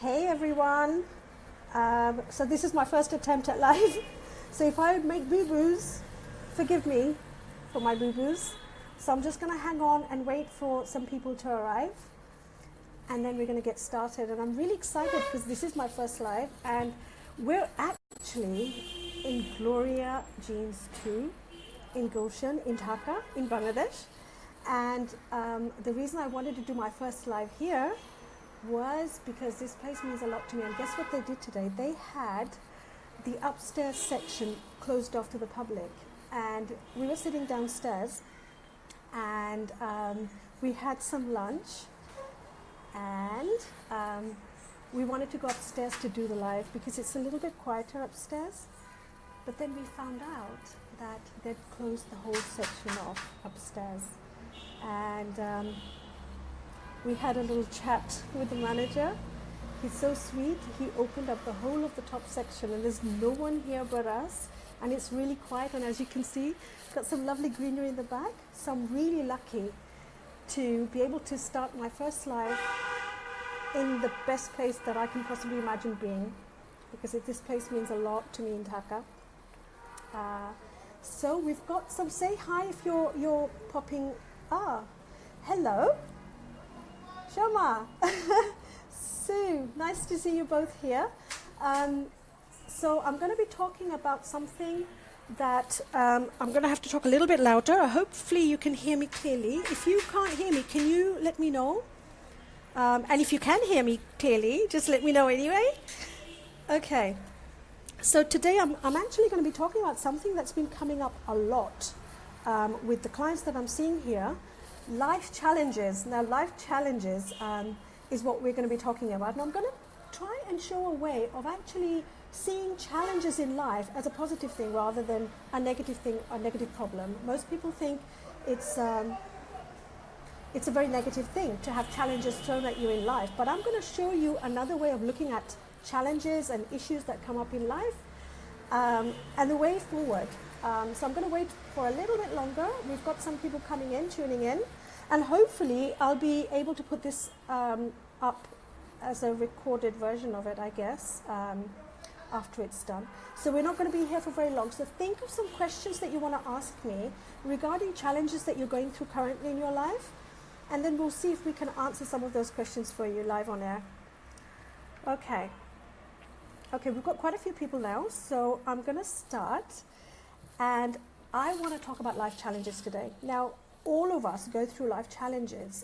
Hey everyone. So this is my first attempt at live. So if I make boo-boos, forgive me for my boo-boos. So I'm just going to hang on and wait for some people to arrive. And then we're going to get started. And I'm really excited because this is my first live. And we're actually in Gloria Jeans 2 in Gulshan, in Dhaka, in Bangladesh. And the reason I wanted to do my first live here was because this place means a lot to me. And guess what they did today? They had the upstairs section closed off to the public. And we were sitting downstairs and we had some lunch and we wanted to go upstairs to do the live because it's a little bit quieter upstairs. But then we found out that they'd closed the whole section off upstairs. And we had a little chat with the manager. He's so sweet. He opened up the whole of the top section and there's no one here but us. And it's really quiet, and as you can see, got some lovely greenery in the back. So I'm really lucky to be able to start my first live in the best place that I can possibly imagine being, because this place means a lot to me in Dhaka. So we've got some, say hi if you're popping. Hello. Shoma. Sue, nice to see you both here. So I'm going to be talking about something that I'm going to have to talk a little bit louder. Hopefully you can hear me clearly. If you can't hear me, can you let me know? And if you can hear me clearly, just let me know anyway. Okay. So today I'm actually going to be talking about something that's been coming up a lot with the clients that I'm seeing here. Life challenges. Now, life challenges is what we're going to be talking about. And I'm going to try and show a way of actually seeing challenges in life as a positive thing rather than a negative thing, a negative problem. Most people think it's a very negative thing to have challenges thrown at you in life. But I'm going to show you another way of looking at challenges and issues that come up in life and the way forward. So I'm going to wait for a little bit longer. We've got some people coming in, tuning in, and hopefully I'll be able to put this up as a recorded version of it, I guess, after it's done. So we're not going to be here for very long. So think of some questions that you want to ask me regarding challenges that you're going through currently in your life, and then we'll see if we can answer some of those questions for you live on air. Okay, we've got quite a few people now, so I'm going to start. And I want to talk about life challenges today. Now, all of us go through life challenges,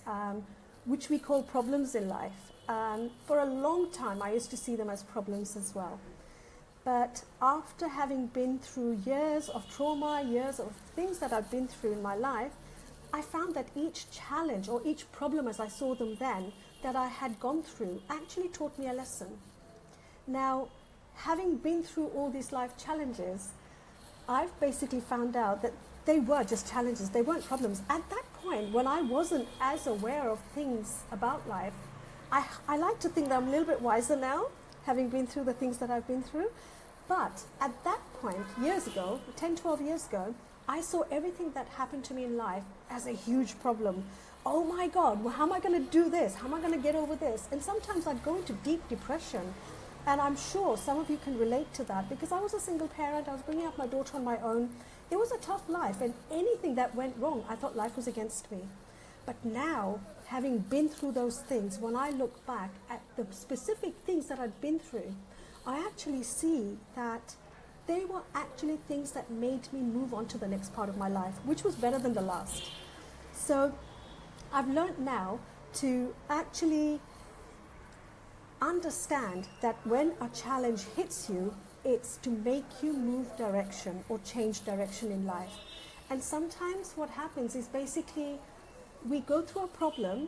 which we call problems in life. For a long time, I used to see them as problems as well. But after having been through years of trauma, years of things that I've been through in my life, I found that each challenge or each problem as I saw them then that I had gone through actually taught me a lesson. Now, having been through all these life challenges, I've basically found out that they were just challenges, they weren't problems. At that point, when I wasn't as aware of things about life, I like to think that I'm a little bit wiser now, having been through the things that I've been through. But at that point, years ago, 10, 12 years ago, I saw everything that happened to me in life as a huge problem. Oh my God, well, how am I going to do this? How am I going to get over this? And sometimes I'd go into deep depression. And I'm sure some of you can relate to that because I was a single parent. I was bringing up my daughter on my own. It was a tough life, and anything that went wrong, I thought life was against me. But now, having been through those things, when I look back at the specific things that I'd been through, I actually see that they were actually things that made me move on to the next part of my life, which was better than the last. So I've learned now to actually understand that when a challenge hits you, it's to make you move direction or change direction in life. And sometimes what happens is basically we go through a problem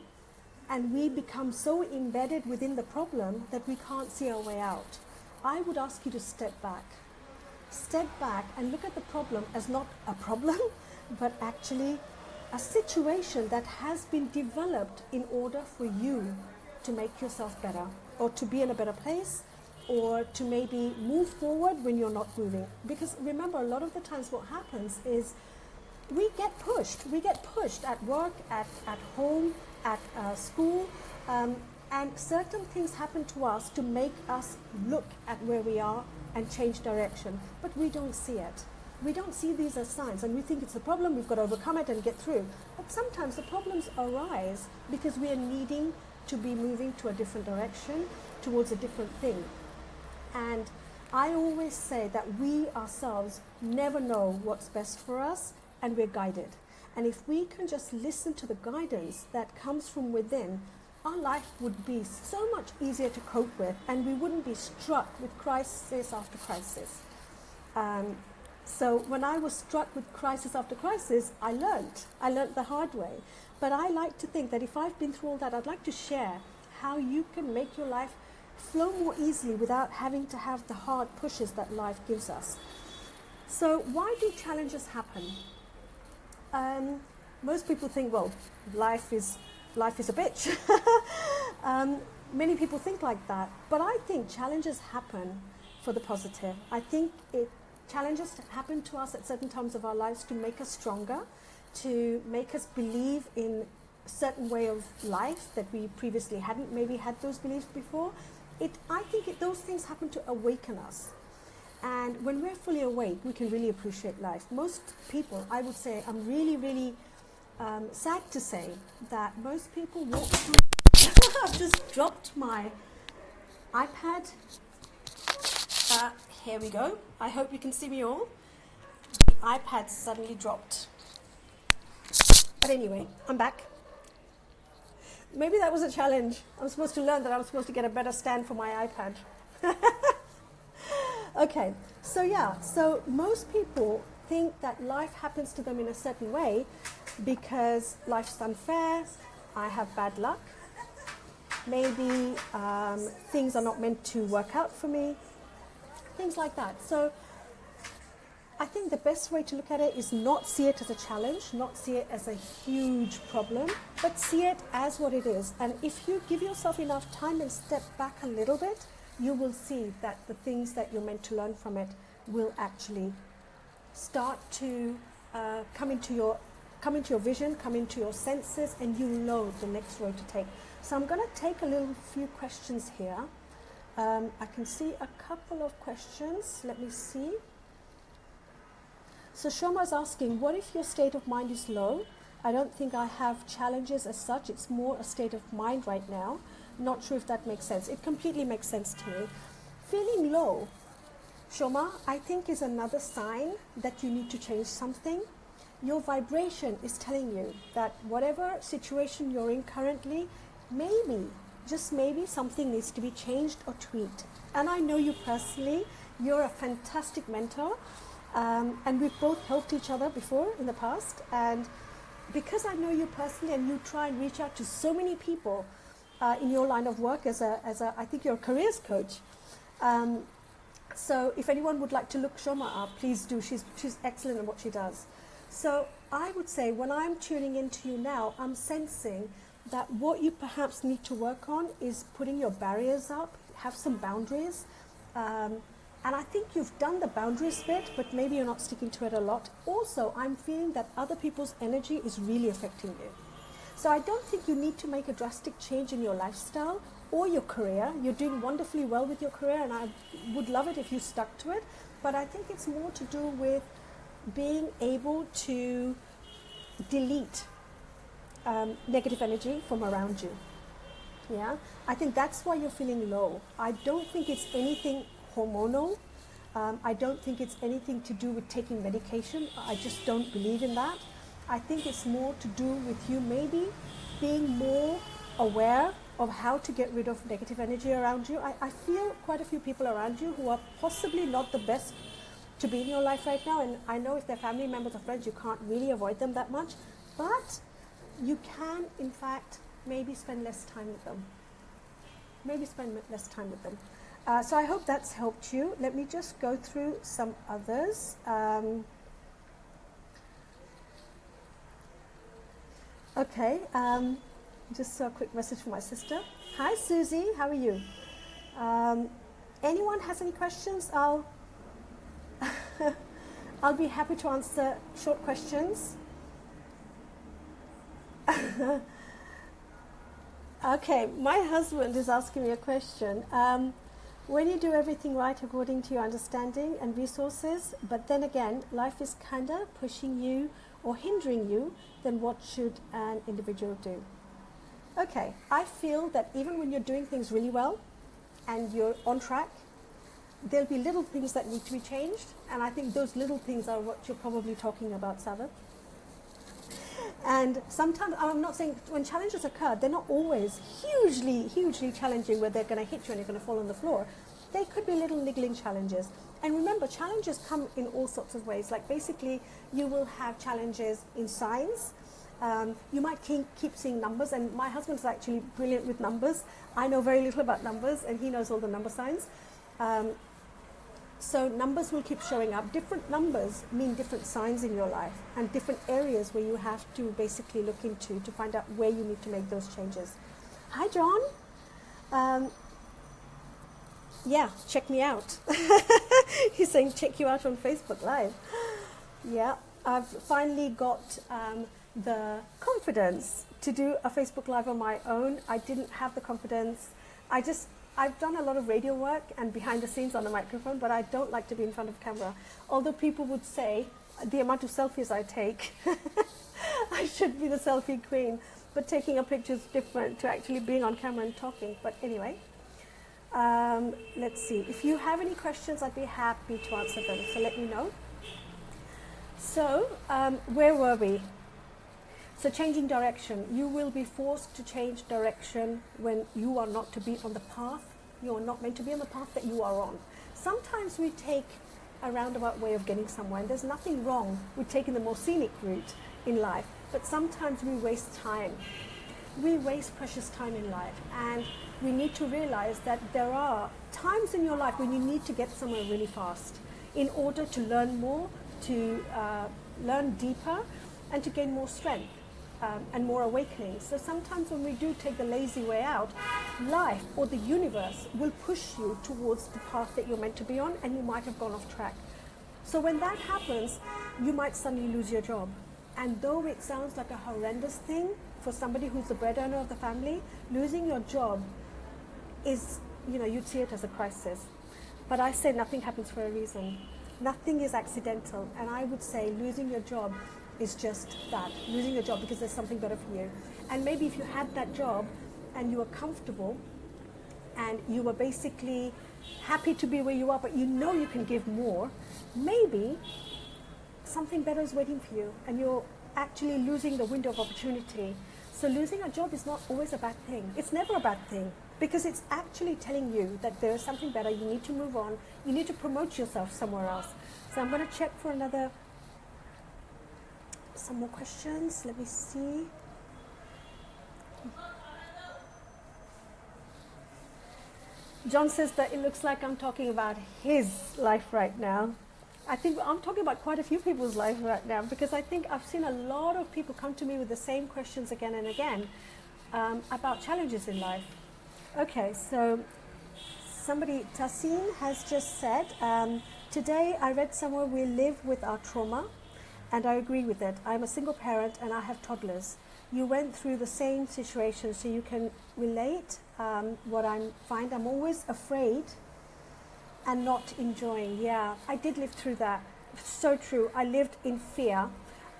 and we become so embedded within the problem that we can't see our way out. I would ask you to step back and look at the problem as not a problem, but actually a situation that has been developed in order for you to make yourself better, or to be in a better place, or to maybe move forward when you're not moving. Because remember, a lot of the times what happens is we get pushed at work, at home, at school. And certain things happen to us to make us look at where we are and change direction, but we don't see it. We don't see these as signs, and we think it's a problem, we've got to overcome it and get through. But sometimes the problems arise because we are needing to be moving to a different direction, towards a different thing. And I always say that we ourselves never know what's best for us, and we're guided. And if we can just listen to the guidance that comes from within, our life would be so much easier to cope with, and we wouldn't be struck with crisis after crisis. So when I was struck with crisis after crisis, I learned the hard way. But I like to think that if I've been through all that, I'd like to share how you can make your life flow more easily without having to have the hard pushes that life gives us. So why do challenges happen? Most people think, well, life is a bitch. Many people think like that, but I think challenges happen for the positive. I think challenges happen to us at certain times of our lives to make us stronger, to make us believe in a certain way of life that we previously hadn't maybe had those beliefs before. I think those things happen to awaken us. And when we're fully awake, we can really appreciate life. Most people, I would say, I'm really, really sad to say that most people walk through. I've just dropped my iPad. Here we go. I hope you can see me all. The iPad suddenly dropped. But anyway, I'm back. Maybe that was a challenge. I'm supposed to learn that I'm supposed to get a better stand for my iPad. Okay, so most people think that life happens to them in a certain way because life's unfair, I have bad luck, maybe things are not meant to work out for me, things like that. So I think the best way to look at it is not see it as a challenge, not see it as a huge problem, but see it as what it is. And if you give yourself enough time and step back a little bit, you will see that the things that you're meant to learn from it will actually start to come into your vision, come into your senses, and you know the next road to take. So I'm going to take a few questions here. I can see a couple of questions. Let me see. So Shoma is asking, what if your state of mind is low? I don't think I have challenges as such. It's more a state of mind right now. Not sure if that makes sense. It completely makes sense to me. Feeling low, Shoma, I think is another sign that you need to change something. Your vibration is telling you that whatever situation you're in currently, maybe, just maybe, something needs to be changed or tweaked. And I know you personally. You're a fantastic mentor. And we've both helped each other before in the past. And because I know you personally and you try and reach out to so many people in your line of work as a I think you're a careers coach. So if anyone would like to look Shoma up, please do. She's excellent at what she does. So I would say when I'm tuning into you now, I'm sensing that what you perhaps need to work on is putting your barriers up, have some boundaries. And I think you've done the boundaries bit, but maybe you're not sticking to it a lot. Also, I'm feeling that other people's energy is really affecting you. So I don't think you need to make a drastic change in your lifestyle or your career. You're doing wonderfully well with your career, and I would love it if you stuck to it. But I think it's more to do with being able to delete negative energy from around you. Yeah, I think that's why you're feeling low. I don't think it's anything hormonal. I don't think it's anything to do with taking medication. I just don't believe in that. I think it's more to do with you maybe being more aware of how to get rid of negative energy around you. I feel quite a few people around you who are possibly not the best to be in your life right now, and I know if they're family members or friends, you can't really avoid them that much, but you can, in fact, maybe spend less time with them. So I hope that's helped you. Let me just go through some others. Okay, just a quick message from my sister. Hi Susie, how are you? Anyone has any questions? I'll be happy to answer short questions. Okay, my husband is asking me a question. When you do everything right according to your understanding and resources, but then again, life is kind of pushing you or hindering you, then what should an individual do? Okay, I feel that even when you're doing things really well and you're on track, there'll be little things that need to be changed, and I think those little things are what you're probably talking about, Sabat. And sometimes, I'm not saying when challenges occur, they're not always hugely challenging where they're going to hit you and you're going to fall on the floor. They could be little niggling challenges. And remember, challenges come in all sorts of ways. Like basically, you will have challenges in science. You might keep seeing numbers, and my husband's actually brilliant with numbers. I know very little about numbers, and he knows all the number signs. So numbers will keep showing up. Different numbers mean different signs in your life and different areas where you have to basically look into to find out where you need to make those changes. Hi, John. Yeah, check me out. He's saying check you out on Facebook Live. Yeah, I've finally got the confidence to do a Facebook Live on my own. I didn't have the confidence. I've done a lot of radio work and behind the scenes on a microphone, but I don't like to be in front of camera. Although people would say the amount of selfies I take, I should be the selfie queen, but taking a picture is different to actually being on camera and talking. But anyway, let's see. If you have any questions, I'd be happy to answer them, so let me know. So, where were we? So changing direction. You will be forced to change direction when you are not to be on the path. You are not meant to be on the path that you are on. Sometimes we take a roundabout way of getting somewhere, and there's nothing wrong with taking the more scenic route in life, but sometimes we waste time. We waste precious time in life, and we need to realize that there are times in your life when you need to get somewhere really fast in order to learn more, to learn deeper, and to gain more strength. And more awakening. So sometimes when we do take the lazy way out, life or the universe will push you towards the path that you're meant to be on, and you might have gone off track. So when that happens, you might suddenly lose your job. And though it sounds like a horrendous thing for somebody who's the breadwinner of the family, losing your job is, you'd see it as a crisis. But I say nothing happens for a reason. Nothing is accidental. And I would say losing your job is just that, losing a job because there's something better for you. And maybe if you had that job and you were comfortable and you were basically happy to be where you are, but you know you can give more, maybe something better is waiting for you and you're actually losing the window of opportunity. So losing a job is not always a bad thing. It's never a bad thing because it's actually telling you that there is something better. You need to move on. You need to promote yourself somewhere else. So I'm going to check for some more questions. Let me see. John says that it looks like I'm talking about his life right now. I think I'm talking about quite a few people's life right now because I think I've seen a lot of people come to me with the same questions again and again about challenges in life. Okay, so somebody, Tassin has just said, today I read somewhere we live with our trauma. And I agree with it. I'm a single parent and I have toddlers. You went through the same situation, so you can relate. What I find, I'm always afraid and not enjoying. Yeah, I did live through that. So true. I lived in fear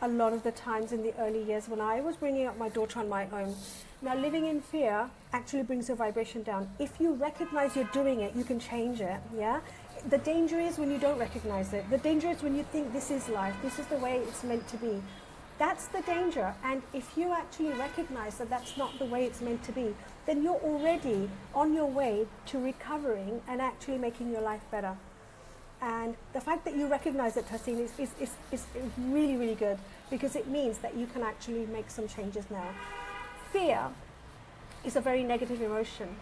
a lot of the times in the early years when I was bringing up my daughter on my own. Now, living in fear actually brings your vibration down. If you recognize you're doing it, you can change it. Yeah. The danger is when you don't recognize it. The danger is when you think this is life, this is the way it's meant to be. That's the danger. And if you actually recognize that that's not the way it's meant to be, then you're already on your way to recovering and actually making your life better. And the fact that you recognize it, Tassin, is really, really good because it means that you can actually make some changes now. Fear is a very negative emotion.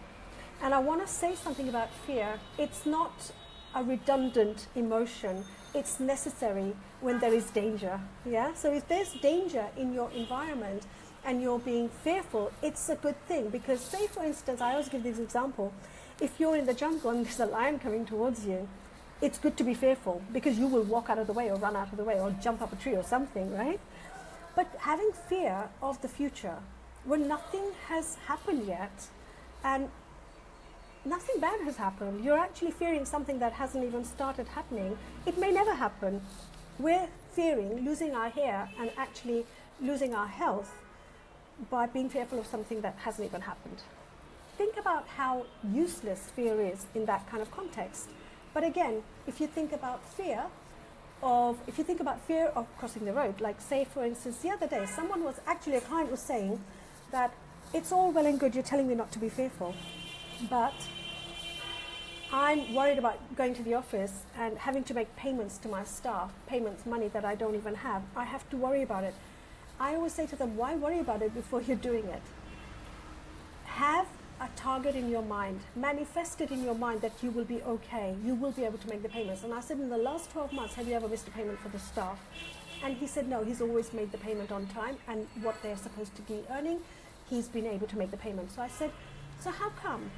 And I want to say something about fear. It's not a redundant emotion. It's necessary when there is danger. Yeah. So if there's danger in your environment and you're being fearful, it's a good thing because, say for instance, I always give this example. If you're in the jungle and there's a lion coming towards you, it's good to be fearful because you will walk out of the way or run out of the way or jump up a tree or something, right? But having fear of the future when nothing has happened yet, and nothing bad has happened. You're actually fearing something that hasn't even started happening. It may never happen. We're fearing losing our hair and actually losing our health by being fearful of something that hasn't even happened. Think about how useless fear is in that kind of context. But again, if you think about fear of crossing the road, like say for instance the other day, a client was saying that it's all well and good, you're telling me not to be fearful, but I'm worried about going to the office and having to make payments to my staff, money that I don't even have. I have to worry about it. I always say to them, why worry about it before you're doing it? Have a target in your mind, manifest it in your mind that you will be okay, you will be able to make the payments. And I said, in the last 12 months, have you ever missed a payment for the staff? And he said, no, he's always made the payment on time, and what they're supposed to be earning, he's been able to make the payment. So I said, so how come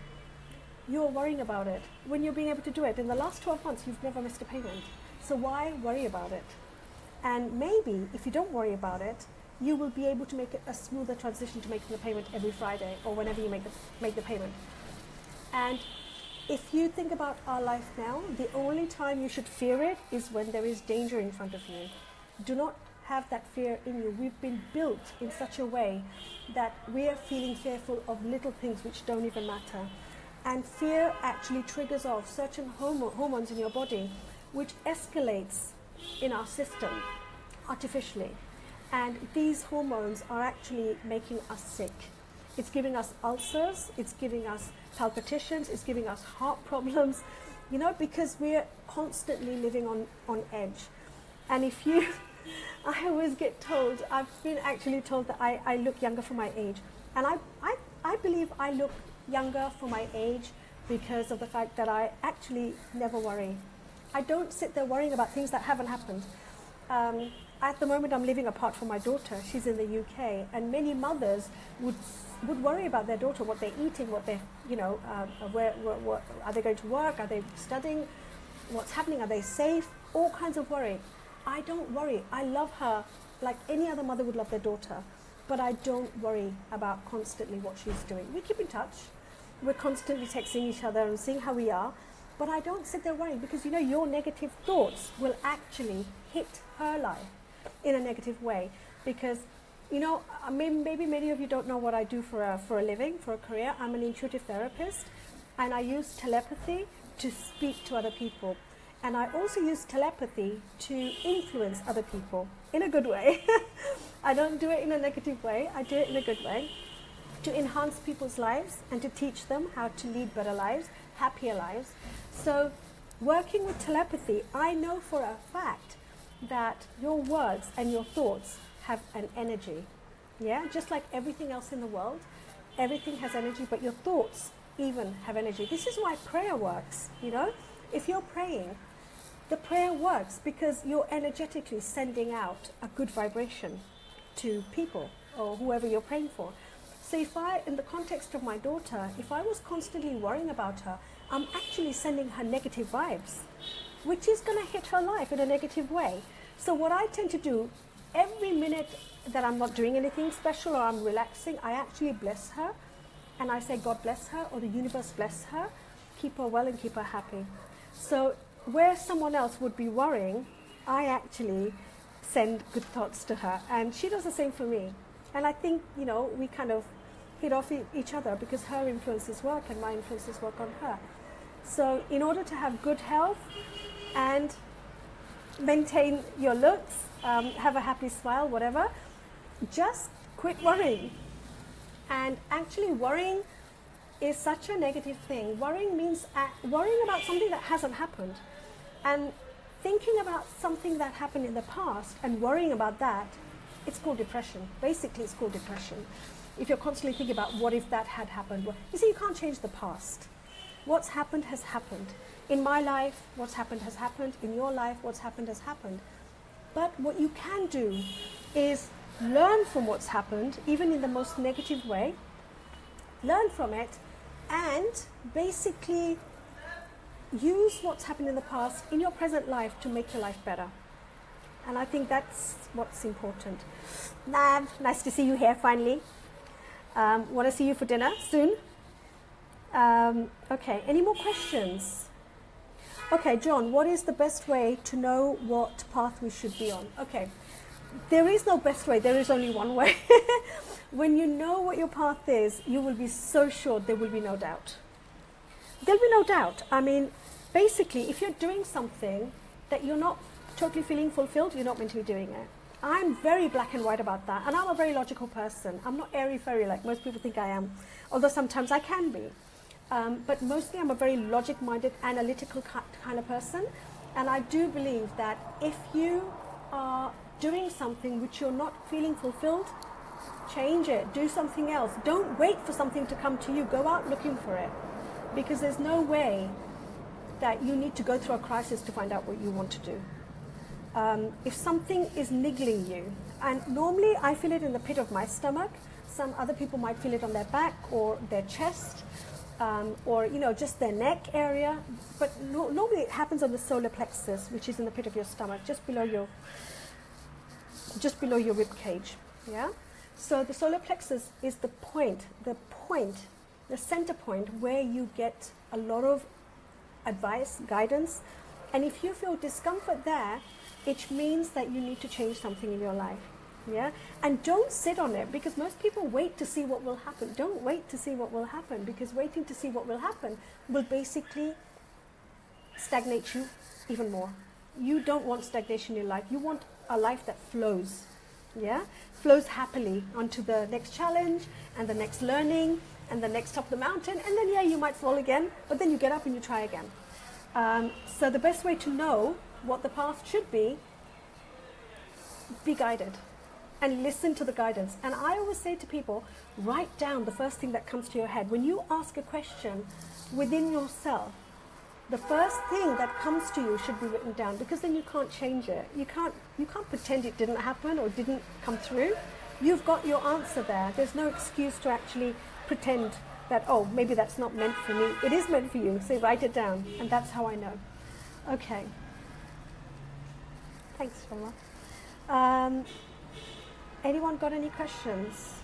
you're worrying about it when you're being able to do it? In the last 12 months, you've never missed a payment. So why worry about it? And maybe if you don't worry about it, you will be able to make a smoother transition to making the payment every Friday or whenever you make the payment. And if you think about our life now, the only time you should fear it is when there is danger in front of you. Do not have that fear in you. We've been built in such a way that we are feeling fearful of little things which don't even matter. And fear actually triggers off certain hormones in your body, which escalates in our system artificially. And these hormones are actually making us sick. It's giving us ulcers, it's giving us palpitations, it's giving us heart problems, because we're constantly living on edge. And if you, I always get told, I've been actually told that I look younger for my age. And I believe I look younger for my age because of the fact that I actually never worry. I don't sit there worrying about things that haven't happened. At the moment, I'm living apart from my daughter. She's in the UK, and many mothers would worry about their daughter, what they're eating, what they're, where are they going to work? Are they studying? What's happening? Are they safe? All kinds of worry. I don't worry. I love her like any other mother would love their daughter, but I don't worry about constantly what she's doing. We keep in touch. We're constantly texting each other and seeing how we are, but I don't sit there worrying because your negative thoughts will actually hit her life in a negative way. Because maybe many of you don't know what I do for a living, for a career. I'm an intuitive therapist, and I use telepathy to speak to other people. And I also use telepathy to influence other people in a good way. I don't do it in a negative way. I do it in a good way to enhance people's lives and to teach them how to lead better lives, happier lives. So working with telepathy, I know for a fact that your words and your thoughts have an energy. Yeah, just like everything else in the world, everything has energy, but your thoughts even have energy. This is why prayer works. If you're praying, the prayer works because you're energetically sending out a good vibration to people or whoever you're praying for. So in the context of my daughter, if I was constantly worrying about her, I'm actually sending her negative vibes, which is going to hit her life in a negative way. So what I tend to do, every minute that I'm not doing anything special or I'm relaxing, I actually bless her. And I say, God bless her, or the universe bless her, keep her well and keep her happy. So where someone else would be worrying, I actually send good thoughts to her. And she does the same for me. And I think, we kind of hit off each other because her influences work and my influences work on her. So in order to have good health and maintain your looks, have a happy smile, whatever, just quit worrying. And actually worrying is such a negative thing. Worrying means worrying about something that hasn't happened. And thinking about something that happened in the past and worrying about that, it's called depression. Basically, it's called depression. If you're constantly thinking about what if that had happened. You see, you can't change the past. What's happened has happened. In my life, what's happened has happened. In your life, what's happened has happened. But what you can do is learn from what's happened, even in the most negative way. Learn from it and basically use what's happened in the past in your present life to make your life better. And I think that's what's important. Nav, nice to see you here finally. Want to see you for dinner soon? Okay, any more questions? Okay, John, what is the best way to know what path we should be on? Okay, there is no best way, there is only one way. When you know what your path is, you will be so sure there will be no doubt. There'll be no doubt. I mean, basically, if you're doing something that you're not totally feeling fulfilled, you're not meant to be doing it. I'm very black and white about that, and I'm a very logical person. I'm not airy-fairy like most people think I am, although sometimes I can be. But mostly I'm a very logic-minded, analytical kind of person, and I do believe that if you are doing something which you're not feeling fulfilled, change it, do something else. Don't wait for something to come to you, go out looking for it, because there's no way that you need to go through a crisis to find out what you want to do. If something is niggling you, and normally I feel it in the pit of my stomach, some other people might feel it on their back or their chest, or just their neck area, but normally it happens on the solar plexus, which is in the pit of your stomach, just below your rib cage. Yeah. So the solar plexus is the center point where you get a lot of advice, guidance, and if you feel discomfort there, it means that you need to change something in your life. Yeah, and don't sit on it, because most people wait to see what will happen. Don't wait to see what will happen, because waiting to see what will happen will basically stagnate you even more. You don't want stagnation in your life. You want a life that flows. Yeah, flows happily onto the next challenge and the next learning and the next top of the mountain, and then you might fall again, but then you get up and you try again. So the best way to know what the path should be guided. And listen to the guidance. And I always say to people, write down the first thing that comes to your head. When you ask a question within yourself, the first thing that comes to you should be written down, because then you can't change it. You can't pretend it didn't happen or didn't come through. You've got your answer there. There's no excuse to actually pretend that, oh, maybe that's not meant for me. It is meant for you, so write it down. And that's how I know. Okay. Thanks, Shoma. Anyone got any questions?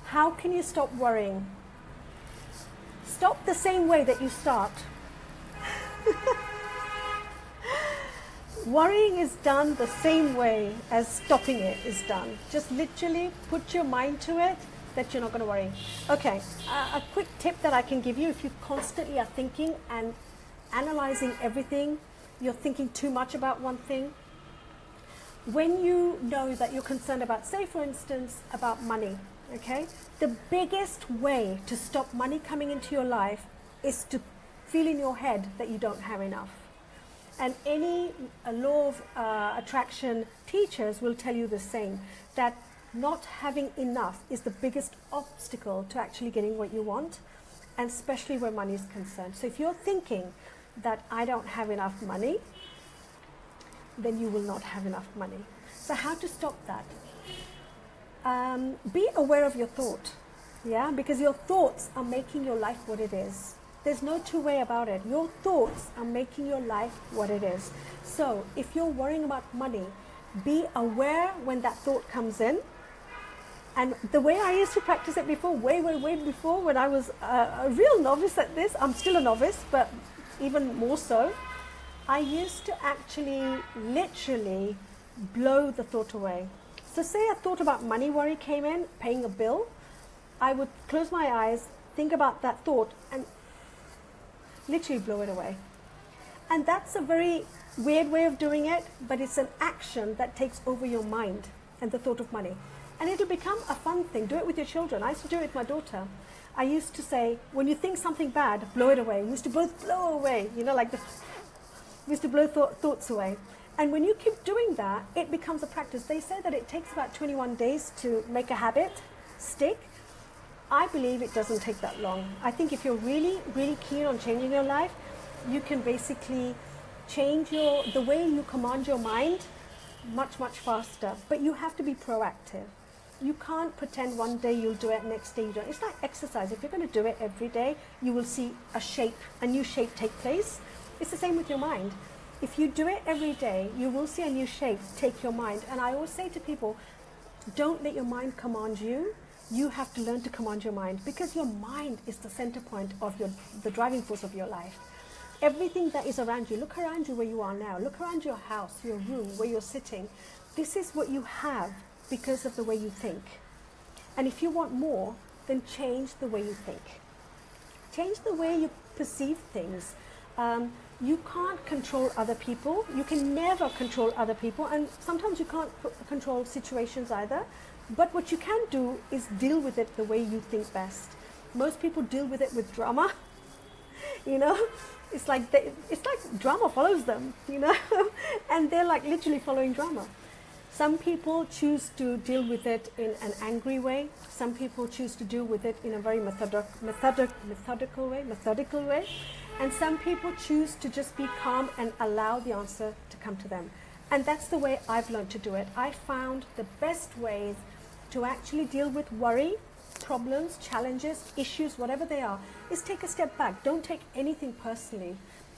How can you stop worrying? Stop the same way that you start. Worrying is done the same way as stopping it is done. Just literally put your mind to it that you're not going to worry. Okay, a quick tip that I can give you: if you constantly are thinking and analyzing everything, you're thinking too much about one thing. When you know that you're concerned about, say for instance, about money, okay? The biggest way to stop money coming into your life is to feel in your head that you don't have enough. And any law of attraction teachers will tell you the same, that not having enough is the biggest obstacle to actually getting what you want, and especially where money is concerned. So if you're thinking that I don't have enough money, then you will not have enough money. So how to stop that? Be aware of your thought, yeah? Because your thoughts are making your life what it is. There's no two way about it. Your thoughts are making your life what it is. So if you're worrying about money, be aware when that thought comes in. And the way I used to practice it before, way before, when I was a real novice at this, I'm still a novice, but even more so, I used to actually literally blow the thought away. So say a thought about money worry came in, paying a bill, I would close my eyes, think about that thought, and literally blow it away. And that's a very weird way of doing it, but it's an action that takes over your mind and the thought of money. And it'll become a fun thing. Do it with your children. I used to do it with my daughter. I used to say, when you think something bad, blow it away. We used to both blow away, like this. We used to blow thoughts away. And when you keep doing that, it becomes a practice. They say that it takes about 21 days to make a habit stick. I believe it doesn't take that long. I think if you're really, really keen on changing your life, you can basically change the way you command your mind much, much faster. But you have to be proactive. You can't pretend one day you'll do it, next day you don't. It's like exercise. If you're going to do it every day, you will see a new shape take place. It's the same with your mind. If you do it every day, you will see a new shape take your mind. And I always say to people, don't let your mind command you. you have to learn to command your mind, because your mind is the center point of the driving force of your life. Everything that is around you, look around you where you are now, look around your house, your room, where you're sitting. This is what you have because of the way you think. And if you want more, then change the way you think. Change the way you perceive things. You can't control other people. You can never control other people, and sometimes you can't control situations either. But what you can do is deal with it the way you think best. Most people deal with it with drama. You know, it's like drama follows them, you know, and they're like literally following drama. Some people choose to deal with it in an angry way. Some people choose to deal with it in a very methodical way. And some people choose to just be calm and allow the answer to come to them. And that's the way I've learned to do it. I found the best ways to actually deal with worry, problems, challenges, issues, whatever they are, is take a step back. Don't take anything personally.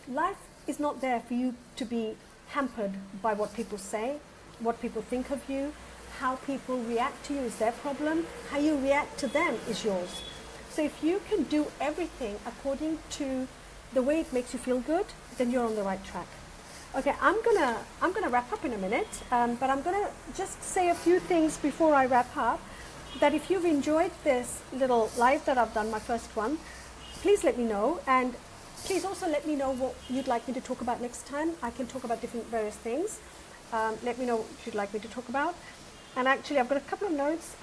Life is not there for you to be hampered by what people say, what people think of you. How people react to you is their problem. How you react to them is yours. So if you can do everything according to the way it makes you feel good, then you're on the right track. Okay, I'm gonna wrap up in a minute, but I'm gonna just say a few things before I wrap up. That if you've enjoyed this little live that I've done, my first one, please let me know, and please also let me know what you'd like me to talk about next time. I can talk about different various things. Let me know what you'd like me to talk about. And actually, I've got a couple of notes.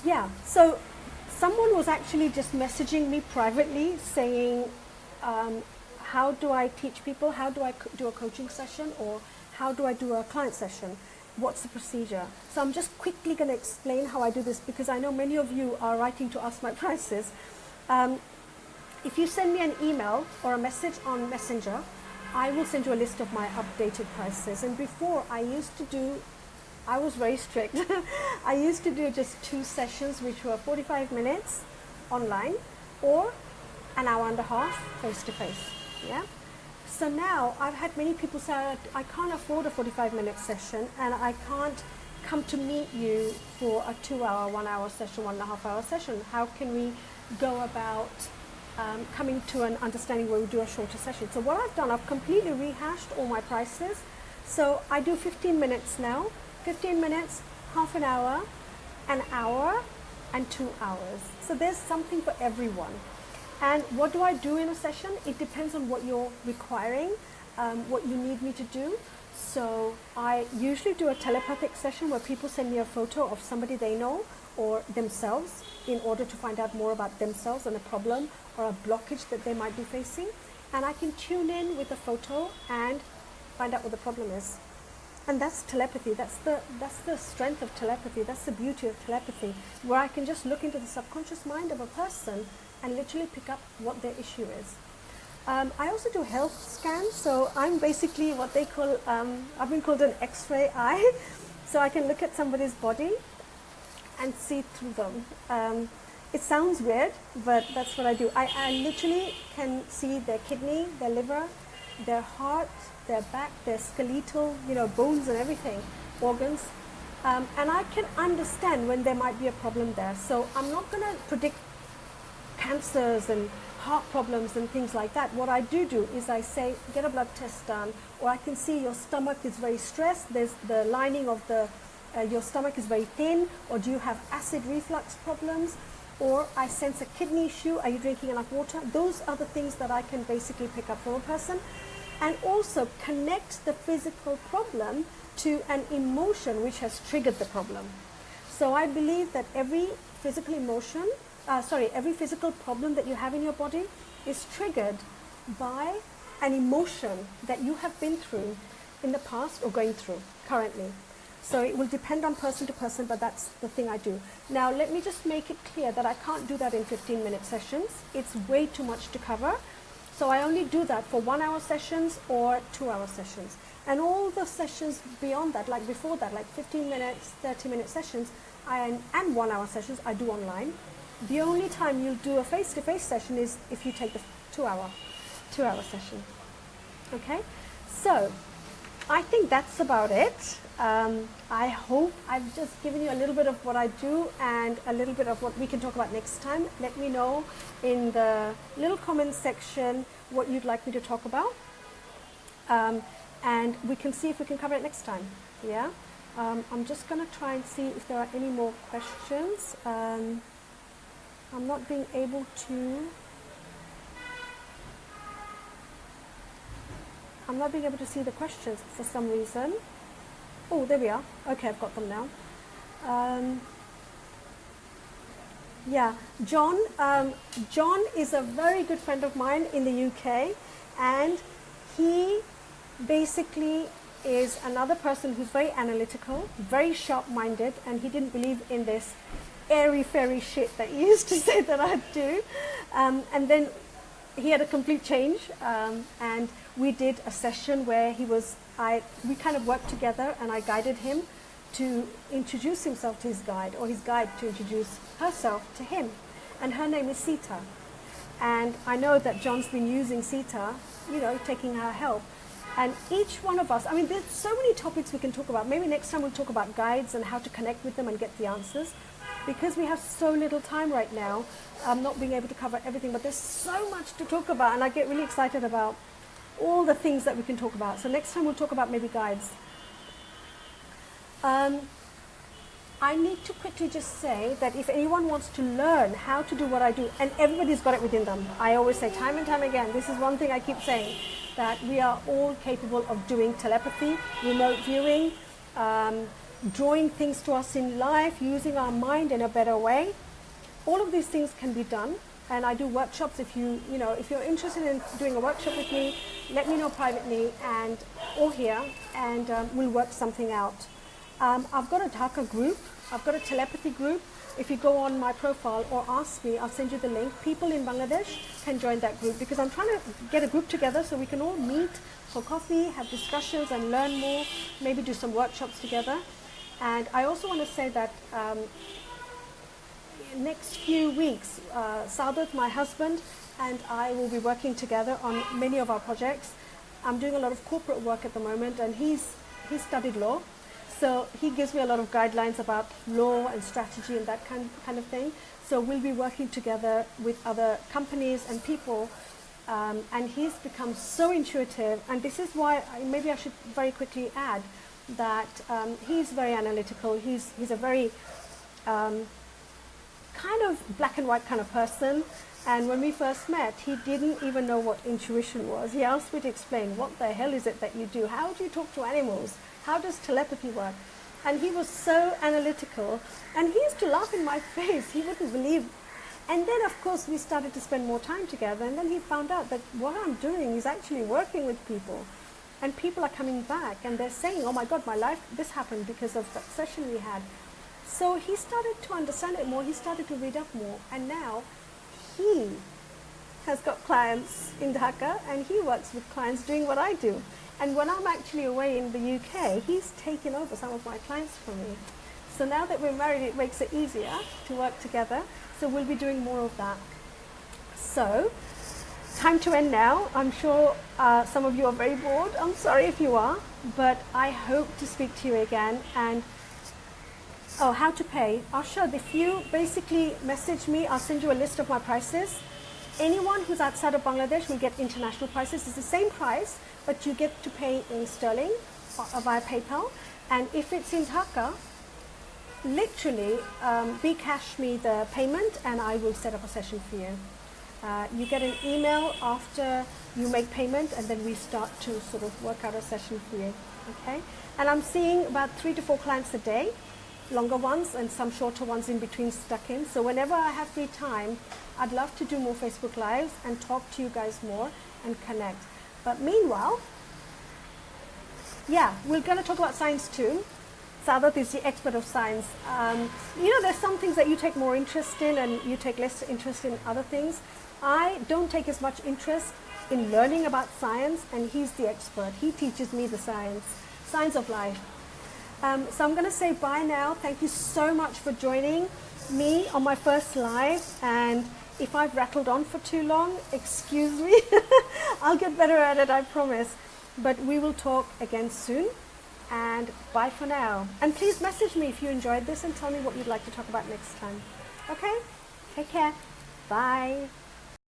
Yeah, so someone was actually just messaging me privately saying, how do I teach people? How do I do a coaching session? Or how do I do a client session? What's the procedure? So I'm just quickly going to explain how I do this, because I know many of you are writing to ask my prices. If you send me an email or a message on Messenger, I will send you a list of my updated prices. And before, I was very strict. I used to do just 2 sessions, which were 45 minutes online or an hour and a half face-to-face. Yeah. So now I've had many people say, I can't afford a 45-minute session, and I can't come to meet you for a 2-hour, 1-hour session, 1.5-hour session. How can we go about coming to an understanding where we do a shorter session? So what I've done, I've completely rehashed all my prices. So I do 15 minutes now, 15 minutes, half an hour, and 2 hours. So there's something for everyone. And what do I do in a session? It depends on what you're requiring, what you need me to do. So I usually do a telepathic session where people send me a photo of somebody they know or themselves in order to find out more about themselves and a problem or a blockage that they might be facing. And I can tune in with a photo and find out what the problem is. And that's telepathy. That's the strength of telepathy. That's the beauty of telepathy, where I can just look into the subconscious mind of a person and literally pick up what their issue is. I also do health scans, so I'm basically what they call, I've been called an X-ray eye, so I can look at somebody's body and see through them. It sounds weird, but that's what I do. I literally can see their kidney, their liver, their heart, their back, their skeletal, bones and everything, organs. And I can understand when there might be a problem there. So I'm not going to predict cancers and heart problems and things like that. What I do is I say, get a blood test done, or I can see your stomach is very stressed, there's the lining of your stomach is very thin, or do you have acid reflux problems, or I sense a kidney issue, are you drinking enough water? Those are the things that I can basically pick up from a person, and also connect the physical problem to an emotion which has triggered the problem. So I believe that every physical problem that you have in your body is triggered by an emotion that you have been through in the past or going through currently. So it will depend on person to person, but that's the thing I do. Now let me just make it clear that I can't do that in 15-minute sessions. It's way too much to cover. So I only do that for 1-hour sessions or 2-hour sessions. And all the sessions beyond that, like before that, like 15 minutes, 30-minute sessions, and 1-hour sessions, I do online. The only time you'll do a face-to-face session is if you take the 2-hour session. Okay? So I think that's about it. I hope I've just given you a little bit of what I do and a little bit of what we can talk about next time. Let me know in the little comment section what you'd like me to talk about. And we can see if we can cover it next time. Yeah. I'm just going to try and see if there are any more questions. I'm not being able to. I'm not being able to see the questions for some reason. Oh, there we are. Okay, I've got them now. Yeah, John. John is a very good friend of mine in the UK, and he basically is another person who's very analytical, very sharp-minded, and he didn't believe in this airy-fairy shit that he used to say that I'd do. And then he had a complete change, and we did a session where we kind of worked together, and I guided him to introduce himself to his guide, or his guide to introduce herself to him. And her name is Sita. And I know that John's been using Sita, taking her help. And each one of us, I mean, there's so many topics we can talk about. Maybe next time we'll talk about guides and how to connect with them and get the answers. Because we have so little time right now, I'm not being able to cover everything, but there's so much to talk about, and I get really excited about all the things that we can talk about. So next time we'll talk about maybe guides. I need to quickly just say that if anyone wants to learn how to do what I do, and everybody's got it within them. I always say time and time again, this is one thing I keep saying, that we are all capable of doing telepathy, remote viewing, drawing things to us in life, using our mind in a better way. All of these things can be done, and I do workshops. If you're interested in doing a workshop with me, let me know privately or here, and we'll work something out. I've got a Dhaka group. I've got a telepathy group. If you go on my profile or ask me, I'll send you the link. People in Bangladesh can join that group, because I'm trying to get a group together so we can all meet for coffee, have discussions and learn more, maybe do some workshops together. And I also want to say that next few weeks, Saadat, my husband, and I will be working together on many of our projects. I'm doing a lot of corporate work at the moment, and he's studied law. So he gives me a lot of guidelines about law and strategy and that kind of thing. So we'll be working together with other companies and people. And he's become so intuitive. And this is why maybe I should very quickly add that he's very analytical. He's a very kind of black and white kind of person. And when we first met, he didn't even know what intuition was. He asked me to explain, what the hell is it that you do? How do you talk to animals? How does telepathy work? And he was so analytical, and he used to laugh in my face. He wouldn't believe. And then, of course, we started to spend more time together, and then he found out that what I'm doing is actually working with people. And people are coming back, and they're saying, oh my God, my life, this happened because of that session we had. So he started to understand it more. He started to read up more. And now he has got clients in Dhaka, and he works with clients doing what I do. And when I'm actually away in the UK, he's taken over some of my clients for me. So now that we're married, it makes it easier to work together. So we'll be doing more of that. So, time to end now. I'm sure some of you are very bored. I'm sorry if you are, but I hope to speak to you again. And how to pay. Arshad, if you basically message me, I'll send you a list of my prices. Anyone who's outside of Bangladesh will get international prices. It's the same price, but you get to pay in sterling via PayPal. And if it's in Dhaka, literally, Bcash me the payment and I will set up a session for you. You get an email after you make payment, and then we start to sort of work out a session for you. Okay? And I'm seeing about 3 to 4 clients a day, longer ones and some shorter ones in between stuck in. So whenever I have free time, I'd love to do more Facebook Lives and talk to you guys more and connect. But meanwhile, we're going to talk about science too. Saadat is the expert of science. There's some things that you take more interest in and you take less interest in other things. I don't take as much interest in learning about science, and he's the expert. He teaches me the science of life. So I'm going to say bye now. Thank you so much for joining me on my first live. And if I've rattled on for too long, excuse me. I'll get better at it, I promise. But we will talk again soon. And bye for now. And please message me if you enjoyed this and tell me what you'd like to talk about next time. Okay? Take care. Bye.